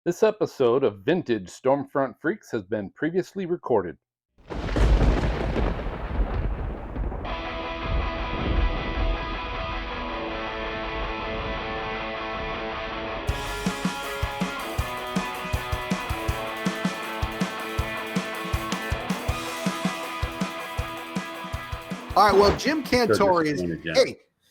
This episode of Vintage Stormfront Freaks has been previously recorded. All right, well, Jim Cantore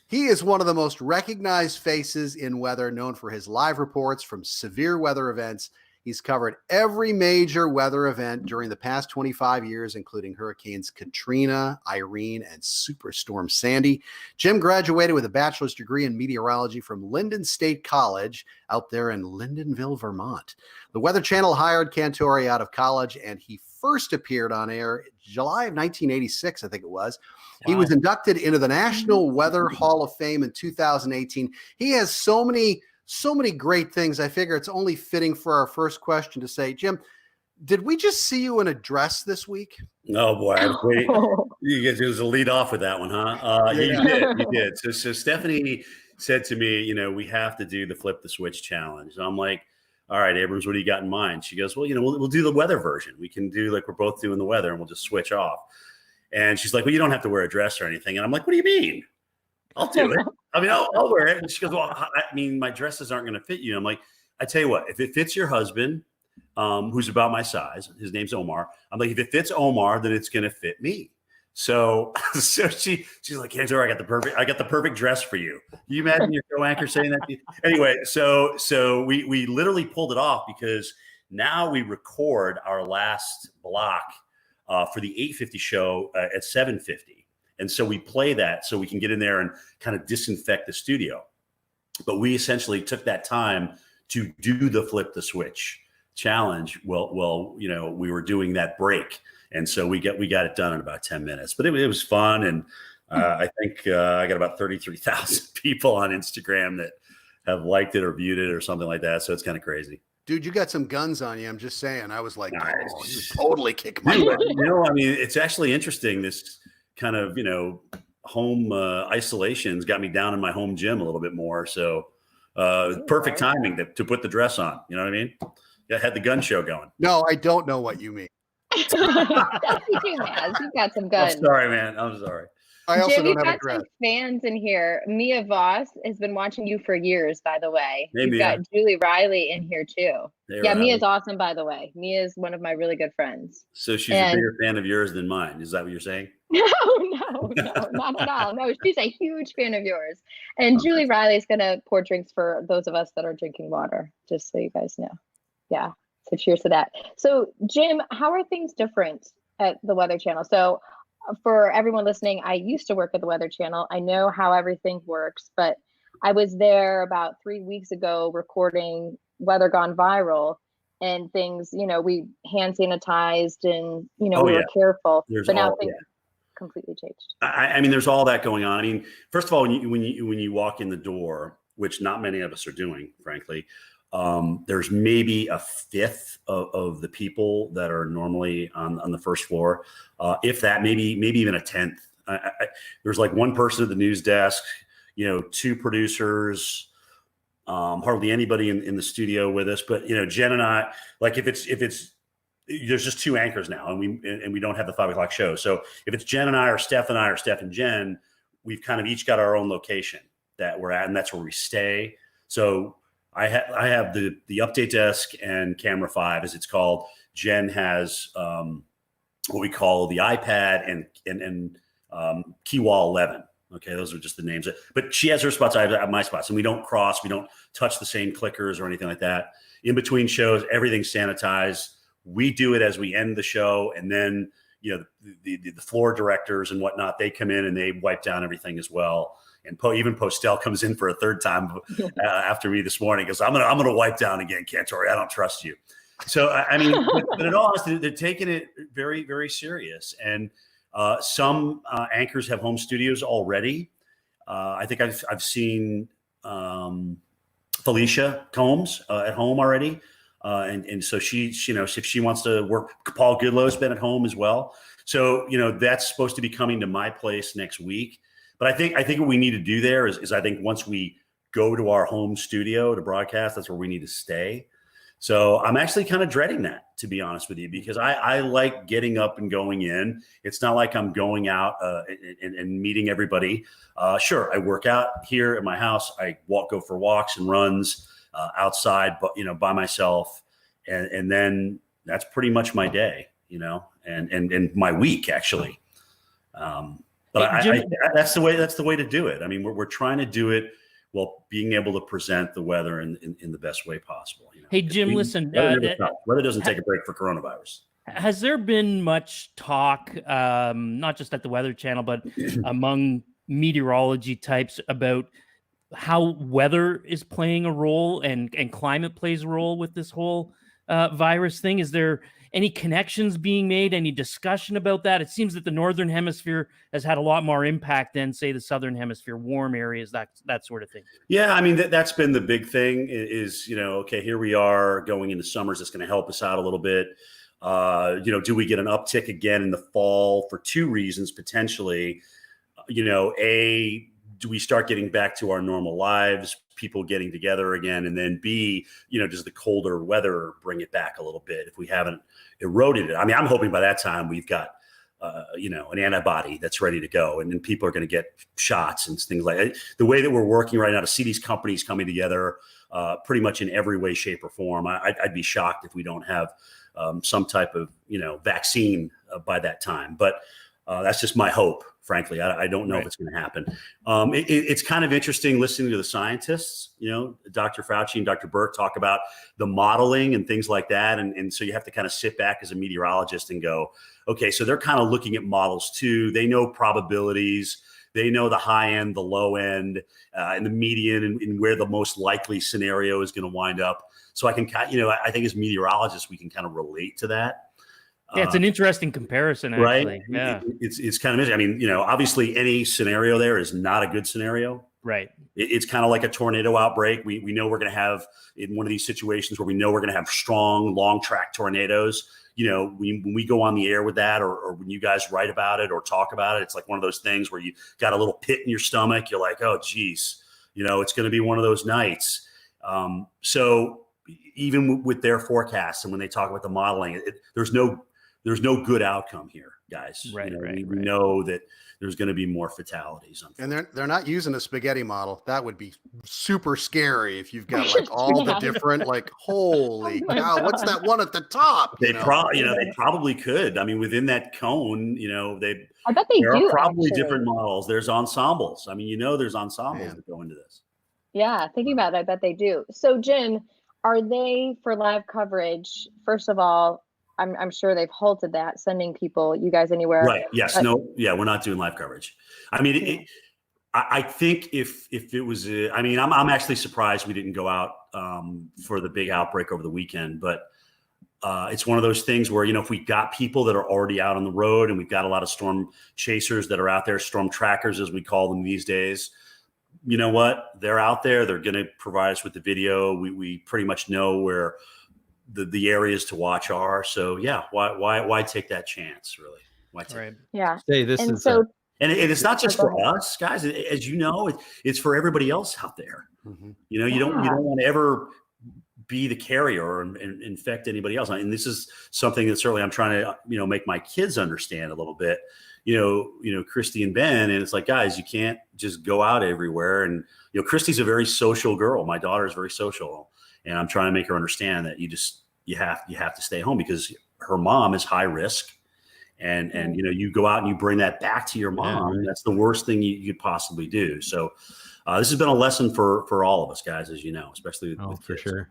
he is one of the most recognized faces in weather, known for his live reports from severe weather events. He's covered every major weather event during the past 25 years, including Hurricanes Katrina, Irene, and Superstorm Sandy. Jim graduated with a bachelor's degree in meteorology from Lyndon State College out there in Lyndonville, Vermont. The Weather Channel hired Cantore out of college, and he first appeared on air July of 1986, I think it was. Wow. He was inducted into the National Weather Hall of Fame in 2018. He has so many great things. I figure it's only fitting for our first question to say, Jim, did we just see you in a dress this week? Oh boy, I was waiting. You guys, it was a lead off with that one, huh? You did. So Stephanie said to me, we have to do the flip the switch challenge. And I'm like, all right, Abrams, what do you got in mind? She goes, well, we'll do the weather version. We can do like we're both doing the weather and we'll just switch off. And she's like, well, you don't have to wear a dress or anything. And I'm like, what do you mean? I'll do it. I'll wear it. And she goes, well, my dresses aren't going to fit you. I'm like, I tell you what, if it fits your husband, who's about my size, his name's Omar. I'm like, if it fits Omar, then it's going to fit me. So she's like, Cantore, I got the perfect dress for you. Can you imagine your co-anchor saying that to you? Anyway, so we literally pulled it off because now we record our last block for the 8:50 show at 7:50. And so we play that so we can get in there and kind of disinfect the studio. But we essentially took that time to do the flip the switch challenge. Well, we were doing that break. And so we got it done in about 10 minutes. But it was fun. And I think I got about 33,000 people on Instagram that have liked it or viewed it or something like that. So it's kind of crazy. Dude, you got some guns on you. I'm just saying. I was like, oh, you totally kick my butt. It's actually interesting. This kind of, home isolation's got me down in my home gym a little bit more. So perfect timing to put the dress on. You know what I mean? I had the gun show going. No, I don't know what you mean. That's what you has. You got some guns. I'm sorry, man. I'm sorry. I also Jim, don't have a dress. Some fans in here. Mia Voss has been watching you for years, by the way. Hey, You've got Julie Riley in here too. Hey, yeah, Riley. Mia's awesome, by the way. Mia's one of my really good friends. So she's a bigger fan of yours than mine. Is that what you're saying? No, not at all. No, she's a huge fan of yours. And Julie Riley is going to pour drinks for those of us that are drinking water, just so you guys know. Yeah. So cheers to that. So Jim, how are things different at the Weather Channel? So for everyone listening, I used to work at the Weather Channel. I know how everything works, but I was there about 3 weeks ago recording Weather Gone Viral, and things, we hand sanitized and, we were careful. But now things completely changed. I mean, there's all that going on. I mean, first of all, when you walk in the door, which not many of us are doing, frankly, there's maybe a fifth of the people that are normally on the first floor. If that, maybe even a tenth. There's like one person at the news desk, two producers, hardly anybody in the studio with us. But Jen and I, like if it's there's just two anchors now, and we don't have the 5 o'clock show. So if it's Jen and I, or Steph and Jen, we've kind of each got our own location that we're at, and that's where we stay. So I have the update desk and camera 5, as it's called. Jen has what we call the iPad and key wall 11. Okay, those are just the names. But she has her spots, I have my spots, and we don't cross. We don't touch the same clickers or anything like that. In between shows, everything's sanitized. We do it as we end the show, and then the floor directors and whatnot, they come in and they wipe down everything as well. And even Postel comes in for a third time after me this morning because I'm gonna wipe down again, Cantore. I don't trust you. So I mean, but in all honesty, they're taking it very, very serious. And some anchors have home studios already. I think I've seen Felicia Combs at home already, and so she if she wants to work, Paul Goodlow's been at home as well. So that's supposed to be coming to my place next week. But I think what we need to do there is I think once we go to our home studio to broadcast, that's where we need to stay. So I'm actually kind of dreading that, to be honest with you, because I like getting up and going in. It's not like I'm going out and meeting everybody. Sure, I work out here at my house. I go for walks and runs outside, but by myself, and then that's pretty much my day, and my week actually. But Hey, Jim, that's the way to do it. I mean, we're trying to do it while being able to present the weather in the best way possible. Hey, Jim, listen, weather doesn't take a break for coronavirus. Has there been much talk, not just at the Weather Channel, but among meteorology types about how weather is playing a role and climate plays a role with this whole virus thing? Is there any connections being made? Any discussion about that? It seems that the Northern Hemisphere has had a lot more impact than, say, the Southern Hemisphere, warm areas, that sort of thing. Yeah, I mean, that's been the big thing is, okay, here we are going into summers. That's going to help us out a little bit. Do we get an uptick again in the fall for two reasons, potentially? A, do we start getting back to our normal lives, people getting together again? And then B, does the colder weather bring it back a little bit if we haven't eroded it? I mean, I'm hoping by that time we've got, an antibody that's ready to go, and then people are going to get shots and things like that. The way that we're working right now to see these companies coming together pretty much in every way, shape, or form, I'd be shocked if we don't have some type of, vaccine by that time. But that's just my hope. Frankly, I don't know if it's going to happen. It's kind of interesting listening to the scientists, Dr. Fauci and Dr. Burke talk about the modeling and things like that. And so you have to kind of sit back as a meteorologist and go, okay, so they're kind of looking at models too. They know probabilities. They know the high end, the low end, and the median, and where the most likely scenario is going to wind up. So I can, I think as meteorologists, we can kind of relate to that. Yeah, it's an interesting comparison, actually. Right? Yeah. It's kind of, I mean, obviously any scenario there is not a good scenario. Right. It's kind of like a tornado outbreak. We know we're going to have, in one of these situations where we know we're going to have strong, long track tornadoes, when we go on the air with that, or when you guys write about it or talk about it, it's like one of those things where you got a little pit in your stomach. You're like, oh, geez, it's going to be one of those nights. So even with their forecasts and when they talk about the modeling, there's no good outcome here, guys. Right, we know that there's going to be more fatalities. And they're not using a spaghetti model. That would be super scary if you've got like all the different, like, holy cow, what's that one at the top? They probably could. I mean, within that cone, I bet there are probably different models. There's ensembles. I mean, there's ensembles that go into this. Yeah, thinking about it, I bet they do. So, Jim, are they, for live coverage, first of all, I'm sure they've halted that, sending you guys anywhere. Right. Yes. We're not doing live coverage. I mean, I think if it was, I'm actually surprised we didn't go out for the big outbreak over the weekend, but it's one of those things where, if we got people that are already out on the road, and we've got a lot of storm chasers that are out there, storm trackers, as we call them these days, you know what? They're out there. They're going to provide us with the video. We pretty much know where the areas to watch are. So yeah, why take that chance, really? Why take Right. Yeah. Say this And is so, and it's not just for us, guys. As you know, it's for everybody else out there. You don't want to ever be the carrier and infect anybody else. And this is something that certainly I'm trying to make my kids understand a little bit. Christy and Ben, and it's like, guys, you can't just go out everywhere. And Christy's a very social girl. My daughter is very social, and I'm trying to make her understand that you have to stay home because her mom is high risk. And you go out and you bring that back to your mom. Right. That's the worst thing you could possibly do. So this has been a lesson for all of us, guys, as you know, especially with for kids. sure.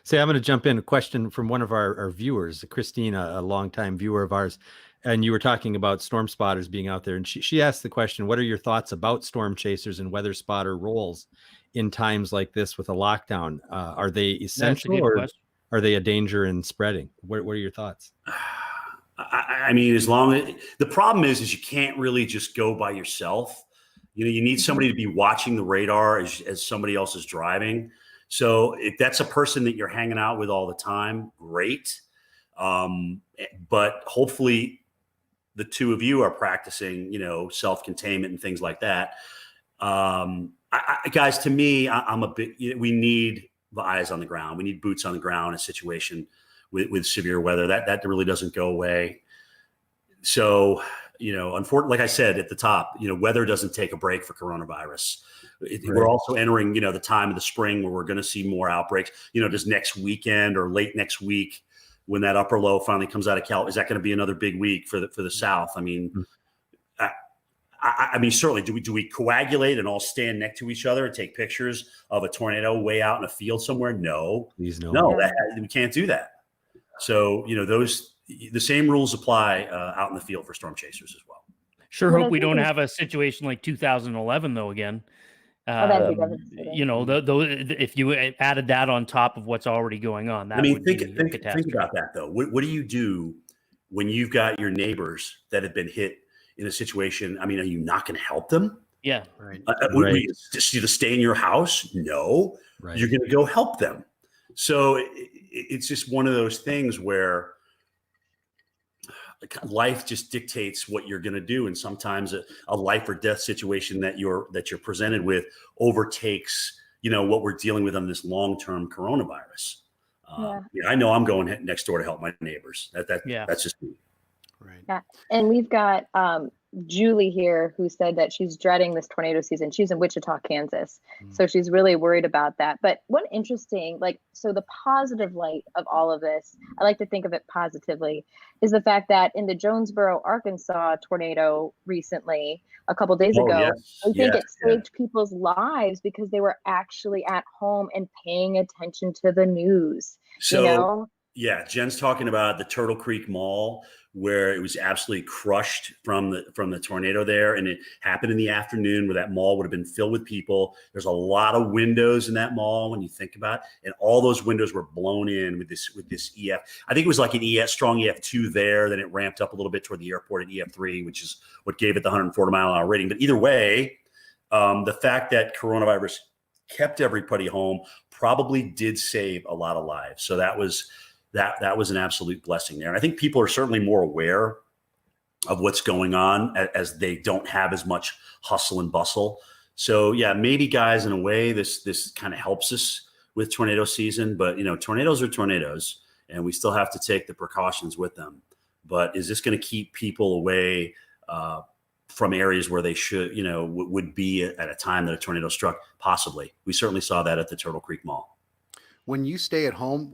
Say, I'm going to jump in. A question from one of our viewers, Christina, a longtime viewer of ours. And you were talking about storm spotters being out there. And she asked the question, what are your thoughts about storm chasers and weather spotter roles in times like this with a lockdown? Are they essential, or are they a danger in spreading? What are your thoughts? I mean, the problem is you can't really just go by yourself. You need somebody to be watching the radar as somebody else is driving. So if that's a person that you're hanging out with all the time, great. But hopefully the two of you are practicing, self-containment and things like that. Guys, to me, I'm a bit, we need eyes on the ground. We need boots on the ground in a situation with severe weather. That really doesn't go away. So, unfortunately, like I said at the top, weather doesn't take a break for coronavirus. We're also entering, the time of the spring where we're going to see more outbreaks. Does next weekend or late next week, when that upper low finally comes out of Cal, is that going to be another big week for the South? I mean, certainly, do we coagulate and all stand next to each other and take pictures of a tornado way out in a field somewhere? No, Please no. no, we can't do that. So, the same rules apply out in the field for storm chasers as well. Sure hope we don't have a situation like 2011 though again. If you added that on top of what's already going on, that would think about that though. What do you do when you've got your neighbors that have been hit in a situation? I mean, are you not going to help them? Yeah, right. Just you to stay in your house? No, right. You're going to go help them. So it's just one of those things where life just dictates what you're going to do, and sometimes a life or death situation that you're presented with overtakes what we're dealing with on this long-term coronavirus. I know I'm going next door to help my neighbors. That's just me. Right. Yeah, and we've got Julie here who said that she's dreading this tornado season. She's in Wichita, Kansas. So she's really worried about that. But one interesting, so the positive light of all of this, I like to think of it positively, is the fact that in the Jonesboro, Arkansas tornado recently, a couple days ago, I think it saved people's lives because they were actually at home and paying attention to the news. So, yeah, Jen's talking about the Turtle Creek Mall, where it was absolutely crushed from the tornado there. And it happened in the afternoon where that mall would have been filled with people. There's a lot of windows in that mall when you think about it. And all those windows were blown in with this EF. I think it was like an strong EF2 there. Then it ramped up a little bit toward the airport at EF3, which is what gave it the 140-mile-an-hour rating. But either way, the fact that coronavirus kept everybody home probably did save a lot of lives. So that was an absolute blessing there. And I think people are certainly more aware of what's going on as they don't have as much hustle and bustle. So yeah, maybe guys, in a way, this kind of helps us with tornado season, but tornadoes are tornadoes and we still have to take the precautions with them. But is this going to keep people away from areas where they should, would be at a time that a tornado struck? Possibly. We certainly saw that at the Turtle Creek Mall. When you stay at home,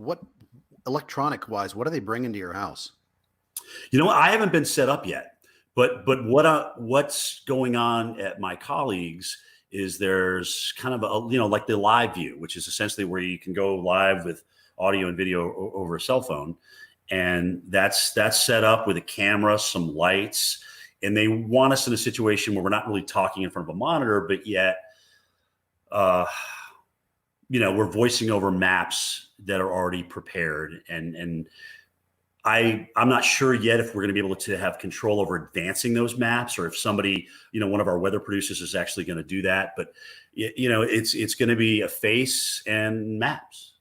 electronic wise, what are they bringing to your house? I haven't been set up yet, but what's going on at my colleagues is there's kind of like the live view, which is essentially where you can go live with audio and video over a cell phone. And that's set up with a camera, some lights, and they want us in a situation where we're not really talking in front of a monitor, but yet, we're voicing over maps that are already prepared. And I'm not sure yet if we're going to be able to have control over advancing those maps, or if somebody, one of our weather producers is actually going to do that. But, it's going to be a face and maps.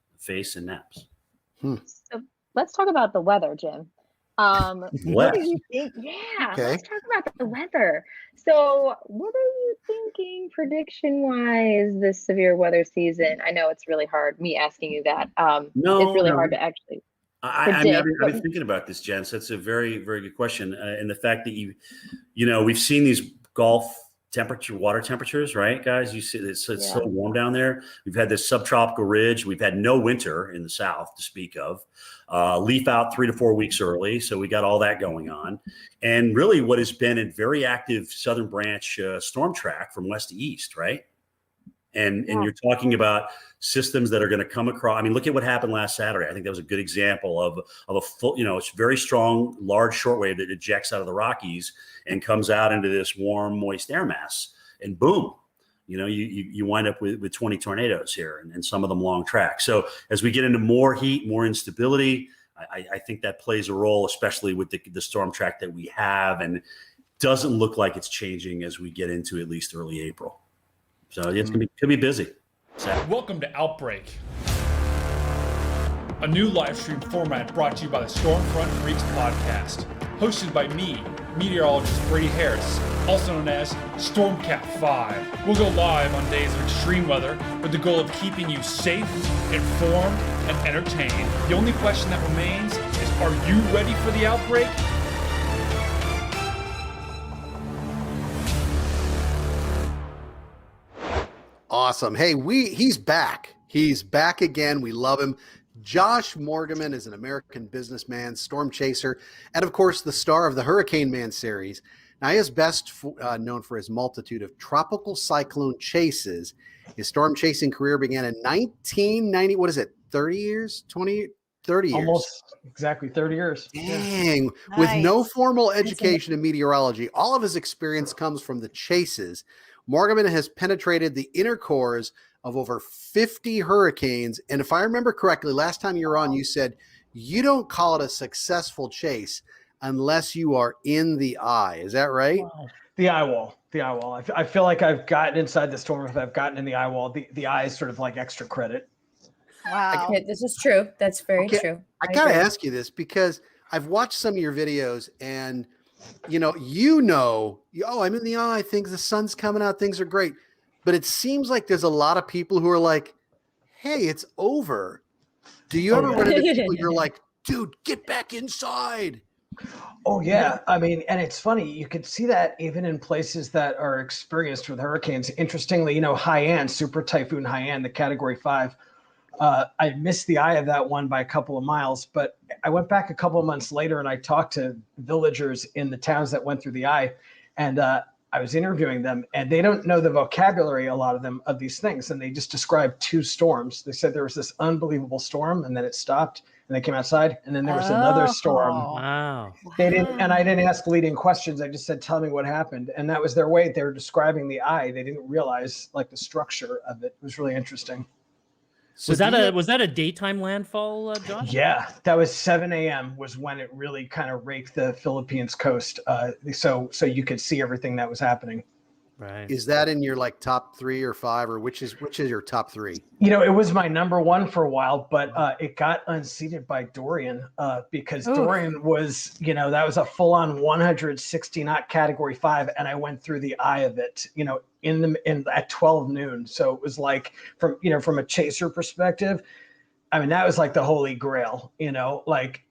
So let's talk about the weather, Jim. What do you think? Yeah, okay. Let's talk about the weather. So what are you thinking prediction-wise this severe weather season? I know it's really hard, me asking you that. It's really hard to actually predict. I've been thinking about this, Jen. So it's a very, very good question. And the fact that we've seen these Gulf water temperatures, right, guys? You see it's so warm down there. We've had this subtropical ridge. We've had no winter in the South to speak of. Leaf out 3 to 4 weeks early. So we got all that going on. And really what has been a very active Southern branch storm track from west to east, right? And you're talking about systems that are going to come across. I mean, look at what happened last Saturday. I think that was a good example of a full, it's very strong, large shortwave that ejects out of the Rockies and comes out into this warm, moist air mass. And boom, you wind up with 20 tornadoes here, and some of them long track. So as we get into more heat, more instability, I think that plays a role, especially with the storm track that we have, and doesn't look like it's changing as we get into at least early April. So it's could be busy. Welcome to Outbreak, a new live stream format brought to you by the Stormfront Freaks podcast, hosted by me, meteorologist Brady Harris, also known as Stormcat 5. We'll go live on days of extreme weather with the goal of keeping you safe, informed, and entertained. The only question that remains is, are you ready for the outbreak? Awesome. Hey, he's back. He's back again. We love him. Josh Morgerman is an American businessman, storm chaser, and of course, the star of the Hurricane Man series. Now, he is best known for his multitude of tropical cyclone chases. His storm chasing career began in 1990. What is it? 30 years? 30 years. Almost exactly 30 years. Dang. Nice. With no formal education in meteorology, all of his experience comes from the chases. Morgerman has penetrated the inner cores of over 50 hurricanes. And if I remember correctly, last time you were on, you said you don't call it a successful chase unless you are in the eye. Is that right? Wow. The eye wall. I feel like I've gotten inside the storm. If I've gotten in the eye wall, the eye is sort of like extra credit. Wow. Okay, this is true. That's very true. I got to ask you this because I've watched some of your videos and oh, I'm in the eye. Things, the sun's coming out. Things are great. But it seems like there's a lot of people who are like, hey, it's over. Do you ever run into people you're like, dude, get back inside? Oh, yeah. I mean, and it's funny. You could see that even in places that are experienced with hurricanes. Interestingly, Haiyan, Super Typhoon Haiyan, the Category 5. I missed the eye of that one by a couple of miles, but I went back a couple of months later and I talked to villagers in the towns that went through the eye, and I was interviewing them, and they don't know the vocabulary, a lot of them, of these things, and they just described two storms. They said there was this unbelievable storm, and then it stopped, and they came outside, and then there was another storm. Wow. They didn't, and I didn't ask leading questions. I just said, "Tell me what happened," and that was their way. They were describing the eye. They didn't realize the structure of it. It was really interesting. So was that a daytime landfall, Josh? Yeah, that was 7 a.m. was when it really kind of raked the Philippines coast. So you could see everything that was happening. Right. Is that in your top 3 or 5, or which is your top 3? It was my number one for a while, but it got unseated by Dorian because Dorian was, that was a full-on 160 knot Category 5, and I went through the eye of it, at 12 noon. So it was from a chaser perspective, I mean, that was like the holy grail, like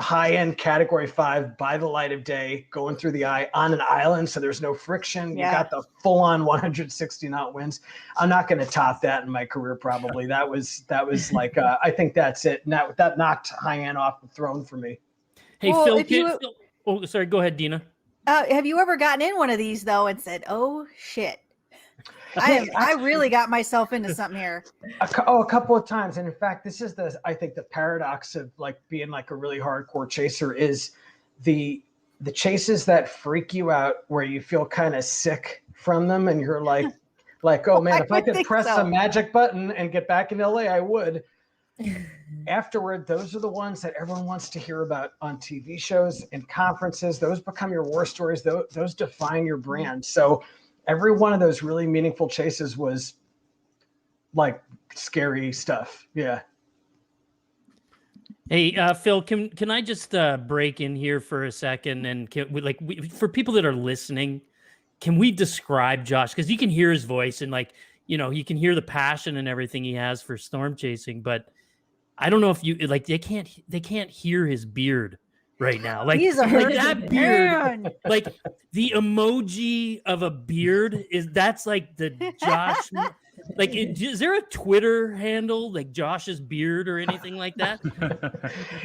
high-end Category 5 by the light of day, going through the eye on an island, so there's no friction. You got the full-on 160 knot winds. I'm not going to top that in my career, probably. That was like I think that's it. And that knocked high-end off the throne for me. Hey, well, Phil, sorry, go ahead, Dina. Have you ever gotten in one of these though and said, "Oh shit, I really got myself into something here"? A couple of times, and in fact, this is I think the paradox of being a really hardcore chaser is the chases that freak you out, where you feel kind of sick from them, and you're like, oh man, if I could press a magic button and get back in LA, I would. Afterward, those are the ones that everyone wants to hear about on TV shows and conferences. Those become your war stories. Those define your brand. So every one of those really meaningful chases was scary stuff. Yeah. Hey, Phil, can I just break in here for a second? And for people that are listening, can we describe Josh? Because you can hear his voice and you can hear the passion and everything he has for storm chasing, but I don't know if you they can't hear his beard right now. He's that beard, the emoji of a beard that's the Josh. Is there a Twitter handle Josh's beard or anything like that?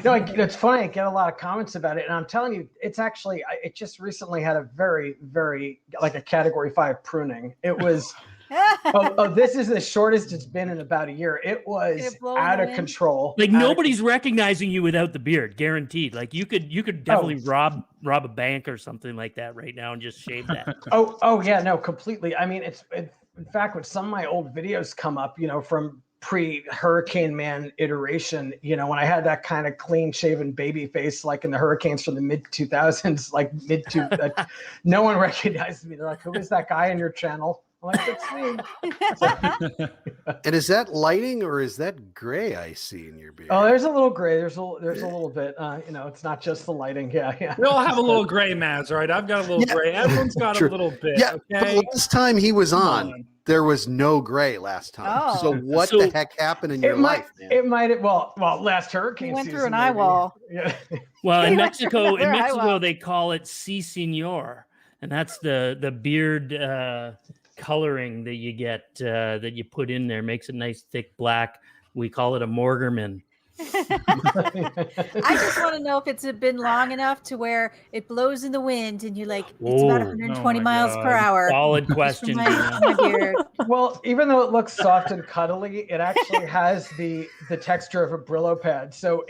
It's funny. I get a lot of comments about it, and I'm telling you, it's actually it just recently had a very, very a Category 5 pruning. It was. This is the shortest it's been in about a year. It was out of control. Nobody's recognizing you without the beard, guaranteed. You could definitely rob a bank or something like that right now and just shave that. Oh yeah, no, completely. I mean, in fact, when some of my old videos come up, from pre-Hurricane Man iteration, when I had that kind of clean-shaven baby face, in the hurricanes from the mid-2000s, no one recognized me. They're like, "Who is that guy on your channel?" like, And is that lighting or is that gray I see in your beard? Oh, there's a little gray. There's a little bit. It's not just the lighting. Yeah. We all have a little gray, Maz, right? I've got a little gray. Everyone's got a little bit. Yeah, Okay. but last time he was on, there was no gray last time. Oh. So what the heck happened in your life, man? It might have. Well, last hurricane He went season, through an maybe. eye wall. Yeah. Well, in He went Mexico, through another eye wall. they call it "sí, señor," and that's the beard coloring that you get that you put in there, makes it nice, thick black. We call it a Morgerman. I just want to know if it's been long enough to where it blows in the wind and you're like, it's about 120 miles per hour. Solid question. My beard. Well, even though it looks soft and cuddly, it actually has the texture of a Brillo pad. So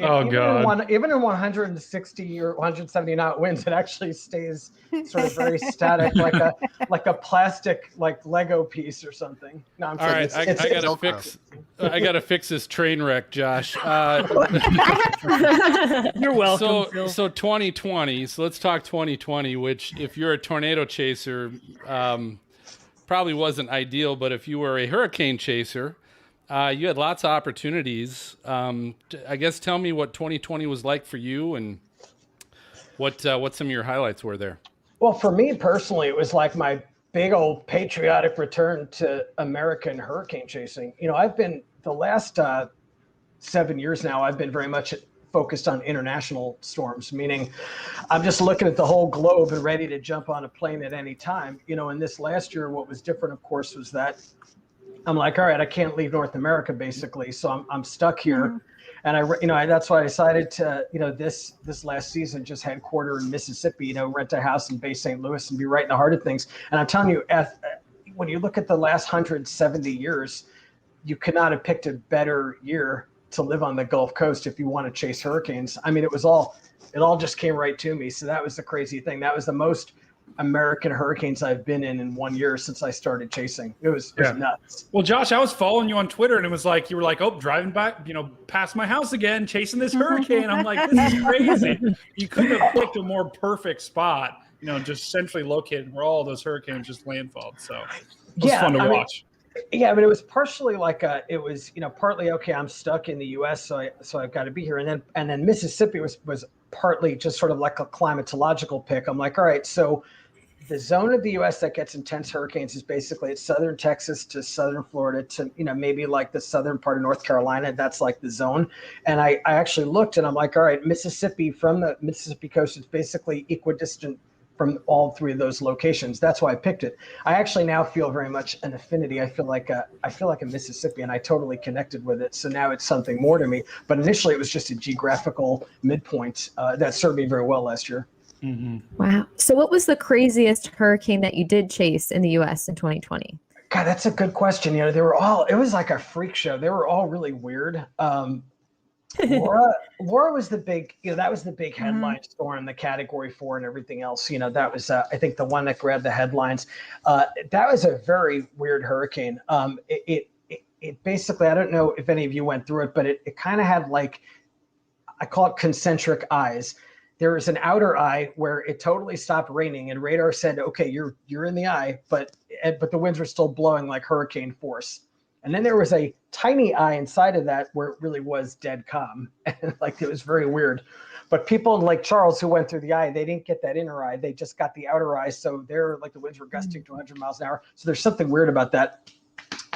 even in 160 or 170 knot winds, it actually stays sort of very static, like a plastic Lego piece or something. No, I'm all right. I gotta fix this train wreck, Josh. You're welcome. Phil. So 2020. So let's talk 2020. Which, if you're a tornado chaser, probably wasn't ideal. But if you were a hurricane chaser, you had lots of opportunities. I guess tell me what 2020 was like for you, and what some of your highlights were there. Well, for me personally, it was like my big old patriotic return to American hurricane chasing. I've been the last 7 years now, I've been very much focused on international storms, meaning I'm just looking at the whole globe and ready to jump on a plane at any time. And this last year, what was different, of course, was that I'm like, all right, I can't leave North America, basically. So I'm stuck here. And that's why I decided to, this last season, just headquarter in Mississippi, rent a house in Bay St. Louis and be right in the heart of things. And I'm telling you, when you look at the last 170 years, you could not have picked a better year to live on the Gulf Coast if you want to chase hurricanes. I mean, it all just came right to me. So that was the crazy thing. That was the most American hurricanes I've been in 1 year since I started chasing. It was nuts. Well, Josh, I was following you on Twitter, and it was like, you were like, oh, driving back, past my house again, chasing this hurricane. I'm like, this is crazy. You couldn't have picked a more perfect spot, just centrally located where all those hurricanes just landfalled. So it was fun to watch. Yeah, but it was partially partly, okay, I'm stuck in the U.S., so I've got to be here. And then Mississippi was partly just sort of like a climatological pick. I'm like, all right, so the zone of the U.S. that gets intense hurricanes is basically it's southern Texas to southern Florida to, maybe like the southern part of North Carolina. That's like the zone. And I actually looked and I'm like, all right, Mississippi, from the Mississippi coast is basically equidistant from all three of those locations. That's why I picked it. I actually now feel very much an affinity. I feel like a Mississippian. I totally connected with it. So now it's something more to me. But initially it was just a geographical midpoint that served me very well last year. Mm-hmm. Wow. So what was the craziest hurricane that you did chase in the U.S. in 2020? God, that's a good question. It was like a freak show. They were all really weird. Laura was the big, that was the big headline storm, the Category 4 and everything else. That was, I think, the one that grabbed the headlines. That was a very weird hurricane. It basically, I don't know if any of you went through it, but it kind of had I call it concentric eyes. There was an outer eye where it totally stopped raining, and radar said, "Okay, you're in the eye," but the winds were still blowing like hurricane force. And then there was a tiny eye inside of that where it really was dead calm. And it was very weird. But people in Lake Charles who went through the eye, they didn't get that inner eye. They just got the outer eye. So they're the winds were gusting to 100 miles an hour. So there's something weird about that.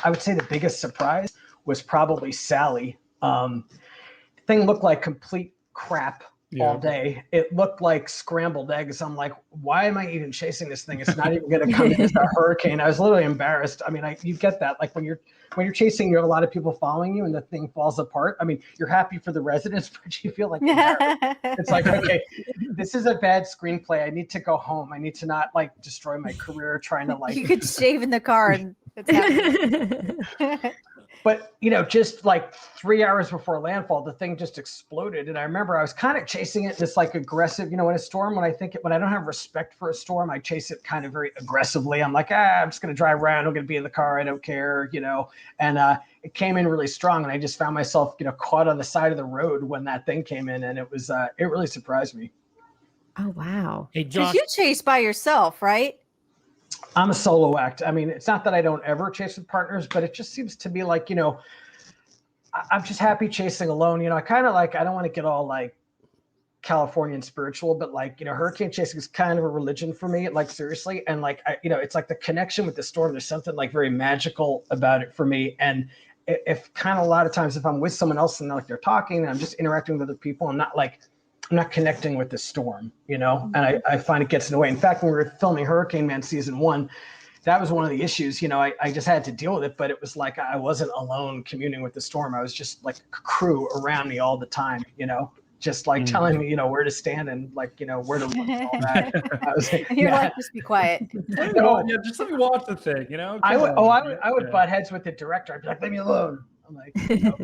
I would say the biggest surprise was probably Sally. The thing looked like complete crap all day. It looked like scrambled eggs. I'm like, why am I even chasing this thing? It's not even going to come in as a hurricane. I was literally embarrassed. I mean, you get that. When you're chasing, you have a lot of people following you and the thing falls apart. I mean, you're happy for the residents, but you feel like it's like, okay, this is a bad screenplay. I need to go home. I need to not destroy my career trying to You could shave in the car and it's happening. But, just 3 hours before landfall, the thing just exploded. And I remember I was kind of chasing it this aggressive, in a storm, when I don't have respect for a storm, I chase it kind of very aggressively. I'm like, I'm just going to drive around. I'm going to be in the car. I don't care, and it came in really strong. And I just found myself, caught on the side of the road when that thing came in. And it really surprised me. Oh, wow. Hey, Josh. Because you chase by yourself, right? I'm a solo act. I mean, it's not that I don't ever chase with partners, but it just seems to be like, I'm just happy chasing alone. I kind of like, I don't want to get all like Californian spiritual, but like, hurricane chasing is kind of a religion for me, like seriously. And like, it's like the connection with the storm. There's something like very magical about it for me. And if kind of a lot of times if I'm with someone else and they're talking and I'm just interacting with other people, I'm not connecting with the storm, and I find it gets in the way. In fact, when we were filming Hurricane Man season 1, that was one of the issues. I just had to deal with it, but it was like I wasn't alone communing with the storm. I was just like a crew around me all the time, just like telling me, where to stand and like, where to look and all that. You're like, just be quiet. Just let me watch the thing, I would butt heads with the director. I'd be like, leave me alone. I'm like,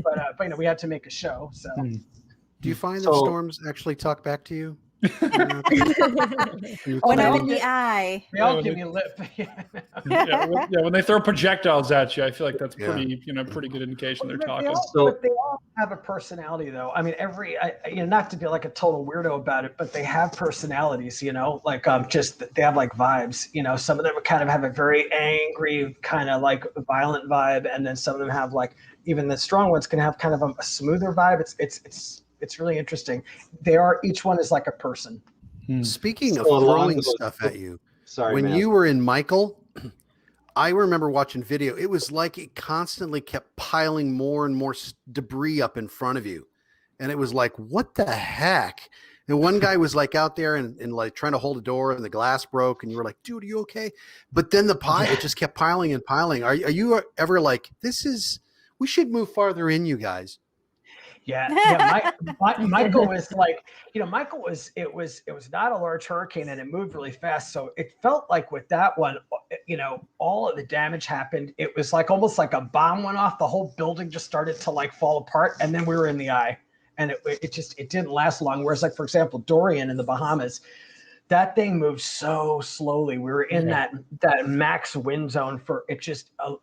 but we had to make a show, so. Do you find that storms actually talk back to you? When I'm in the eye. They all give me a lip. When they throw projectiles at you, I feel like that's pretty good indication they're talking. But they all have a personality, though. I mean, not to be like a total weirdo about it, but they have personalities. Like just they have like vibes. Some of them kind of have a very angry, kind of like violent vibe, and then some of them have like even the strong ones can have kind of a smoother vibe. It's really interesting. Each one is like a person. Speaking of throwing stuff at you, when you were in Michael, I remember watching video. It was like it constantly kept piling more and more debris up in front of you. And it was like, what the heck? And one guy was like out there and like trying to hold a door and the glass broke. And you were like, dude, are you okay? But then it just kept piling and piling. Are you ever like, we should move farther in, you guys? Yeah. Michael was like, it was not a large hurricane and it moved really fast. So it felt like with that one, all of the damage happened. It was like almost like a bomb went off. The whole building just started to like fall apart. And then we were in the eye and it didn't last long. Whereas like, for example, Dorian in the Bahamas, that thing moved so slowly. We were in that max wind zone for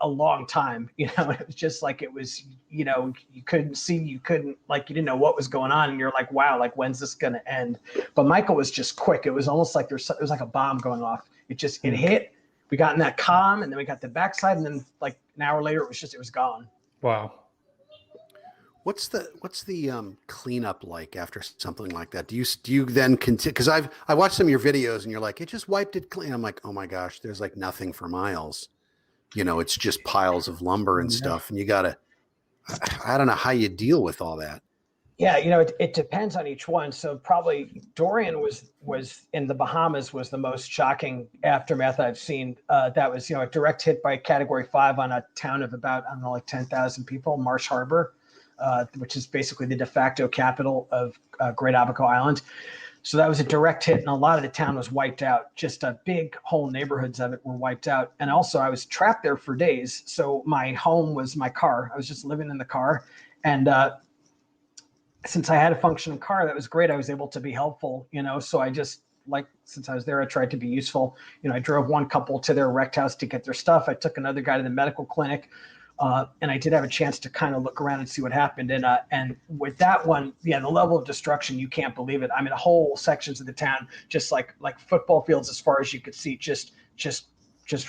a long time. It was just like it was, you couldn't see, you didn't know what was going on. And you're like, wow, like when's this going to end? But Michael was just quick. It was almost like it was like a bomb going off. It hit. We got in that calm and then we got the backside. And then like an hour later, it was gone. Wow. What's the cleanup like after something like that? Do you then continue? Because I watched some of your videos and you're like, it just wiped it clean. I'm like, oh my gosh, there's like nothing for miles. It's just piles of lumber and stuff. And I don't know how you deal with all that. Yeah, it depends on each one. So probably Dorian was in the Bahamas was the most shocking aftermath I've seen. That was a direct hit by Category 5 on a town of about like 10,000 people, Marsh Harbor. Which is basically the de facto capital of Great Abaco Island. So that was a direct hit, and a lot of the town was wiped out. Just a big whole neighborhoods of it were wiped out. And also I was trapped there for days. So my home was my car. I was just living in the car. And since I had a functioning car, that was great. I was able to be helpful, so I just since I was there, I tried to be useful. I drove one couple to their wrecked house to get their stuff. I took another guy to the medical clinic. And I did have a chance to kind of look around and see what happened. And with that one, the level of destruction, you can't believe it. I mean, whole sections of the town, just like football fields, as far as you could see, just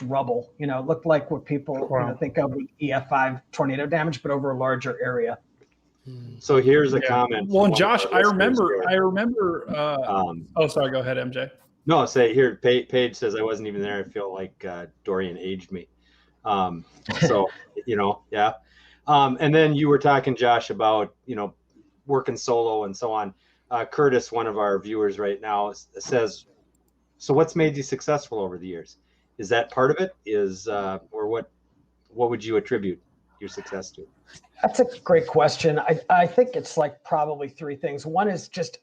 rubble, looked like what people think of with EF5 tornado damage, but over a larger area. So here's a comment. Well, Josh, I remember. Oh, sorry. Go ahead, MJ. No, say here. Paige says I wasn't even there. I feel like Dorian aged me. So, yeah. And then you were talking, Josh, about, working solo and so on. Curtis, one of our viewers right now, says, so what's made you successful over the years? Is that part of it? Or what would you attribute your success to? That's a great question. I think it's like probably three things. One is just,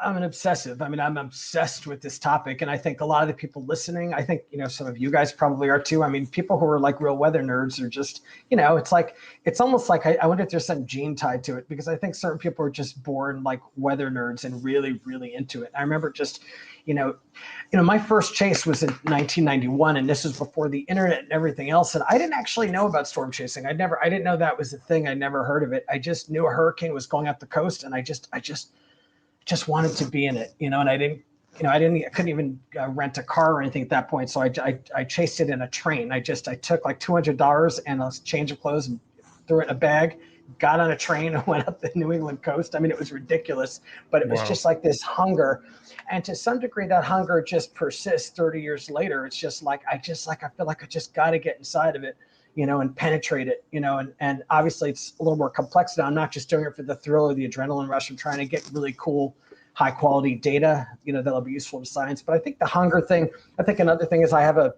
I'm an obsessive. I mean, I'm obsessed with this topic. And I think a lot of the people listening, I think, some of you guys probably are too. I mean, people who are like real weather nerds are just, it's almost like, I wonder if there's some gene tied to it, because I think certain people are just born like weather nerds and really, really into it. I remember just, my first chase was in 1991, and this was before the internet and everything else. And I didn't actually know about storm chasing. I didn't know that was a thing. I never heard of it. I just knew a hurricane was going up the coast, and I just wanted to be in it, and I didn't I couldn't even rent a car or anything at that point. So I chased it in a train. I took like $200 and a change of clothes and threw it in a bag, got on a train and went up the New England coast. I mean, it was ridiculous, but it was just like this hunger. And to some degree, that hunger just persists 30 years later. It's just like, I feel like I just got to get inside of it, and penetrate it, and obviously it's a little more complex now. I'm not just doing it for the thrill or the adrenaline rush. I'm trying to get really cool, high quality data, that'll be useful to science. But I think the hunger thing, I think another thing is I have a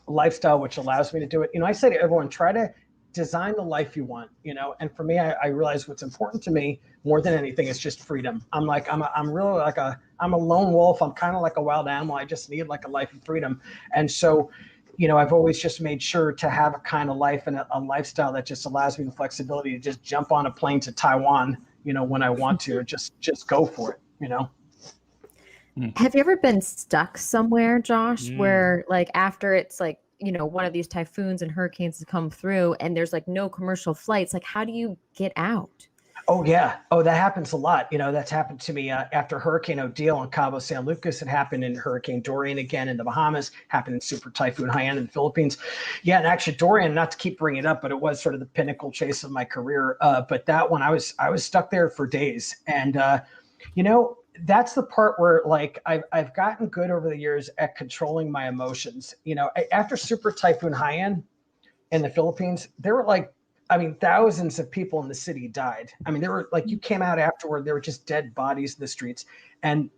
lifestyle which allows me to do it. I say to everyone, try to design the life you want, and for me, I realize what's important to me more than anything is just freedom. I'm really like I'm a lone wolf. I'm kind of like a wild animal. I just need like a life of freedom. And so, I've always just made sure to have a kind of life and a lifestyle that just allows me the flexibility to just jump on a plane to Taiwan, when I want to, just go for it. Have you ever been stuck somewhere, Josh, where like after it's like, one of these typhoons and hurricanes has come through and there's like no commercial flights? Like, how do you get out? Oh, yeah. Oh, that happens a lot. That's happened to me after Hurricane Odile in Cabo San Lucas. It happened in Hurricane Dorian again in the Bahamas, happened in Super Typhoon Haiyan in the Philippines. Yeah, and actually Dorian, not to keep bringing it up, but it was sort of the pinnacle chase of my career. But that one, I was stuck there for days. And, that's the part where like I've gotten good over the years at controlling my emotions. After Super Typhoon Haiyan in the Philippines, there were like, thousands of people in the city died. There were like, you came out afterward, there were just dead bodies in the streets. And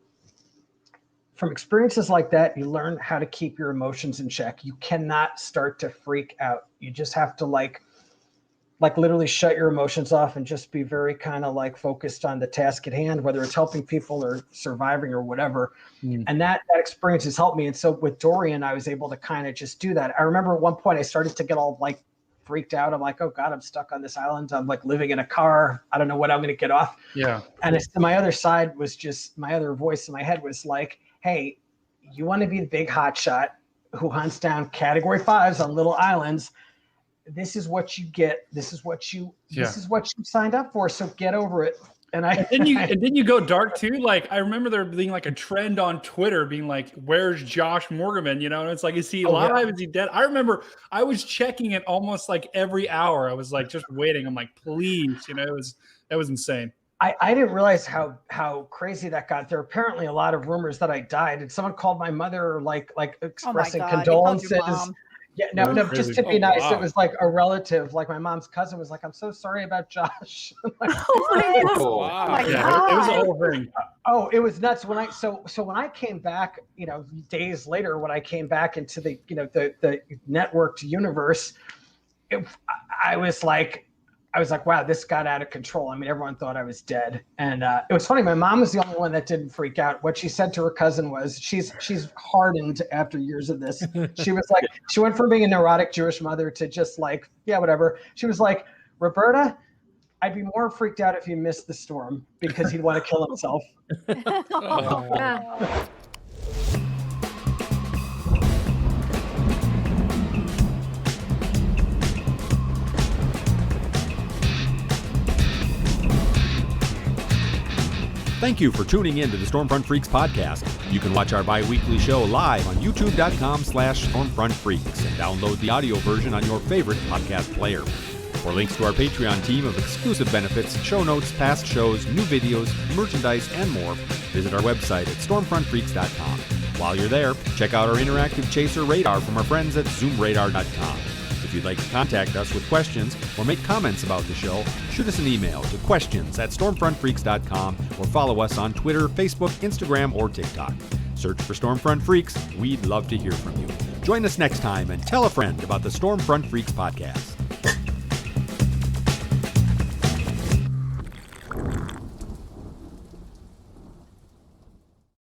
from experiences like that, you learn how to keep your emotions in check. You cannot start to freak out. You just have to like literally shut your emotions off and just be very kind of like focused on the task at hand, whether it's helping people or surviving or whatever. And that experience has helped me. And so with Dorian, I was able to kind of just do that. I remember at one point I started to get all like freaked out. I'm like, oh God, I'm stuck on this island. I'm like living in a car. I don't know when I'm going to get off. Yeah. And my other side was just, my other voice in my head was like, hey, you want to be the big hot shot who hunts down category 5s on little islands. This is what you get. This is what you signed up for. So get over it. And then you go dark too. Like I remember there being like a trend on Twitter being like, "Where's Josh Morgerman?" And it's like, is he alive? Yeah. Is he dead? I remember I was checking it almost like every hour. I was like just waiting. I'm like, please, that was insane. I didn't realize how crazy that got. There are apparently a lot of rumors that I died, and someone called my mother like expressing condolences. Yeah, no, just to be nice. Wow. It was like a relative, like my mom's cousin was like, I'm so sorry about Josh. Like, oh my God. It was a whole thing. Oh, it was nuts. When I came back, days later, when I came back into the, the networked universe, I was like, wow, this got out of control. Everyone thought I was dead. And it was funny. My mom was the only one that didn't freak out. What she said to her cousin was, she's hardened after years of this. She was like, she went from being a neurotic Jewish mother to just like, yeah, whatever. She was like, Roberta, I'd be more freaked out if he missed the storm because he'd want to kill himself. Oh, yeah. Thank you for tuning in to the Stormfront Freaks podcast. You can watch our bi-weekly show live on youtube.com/StormfrontFreaks and download the audio version on your favorite podcast player. For links to our Patreon team of exclusive benefits, show notes, past shows, new videos, merchandise, and more, visit our website at stormfrontfreaks.com. While you're there, check out our interactive chaser radar from our friends at zoomradar.com. If you'd like to contact us with questions or make comments about the show, shoot us an email to questions@stormfrontfreaks.com or follow us on Twitter, Facebook, Instagram, or TikTok. Search for Stormfront Freaks. We'd love to hear from you. Join us next time and tell a friend about the Stormfront Freaks podcast.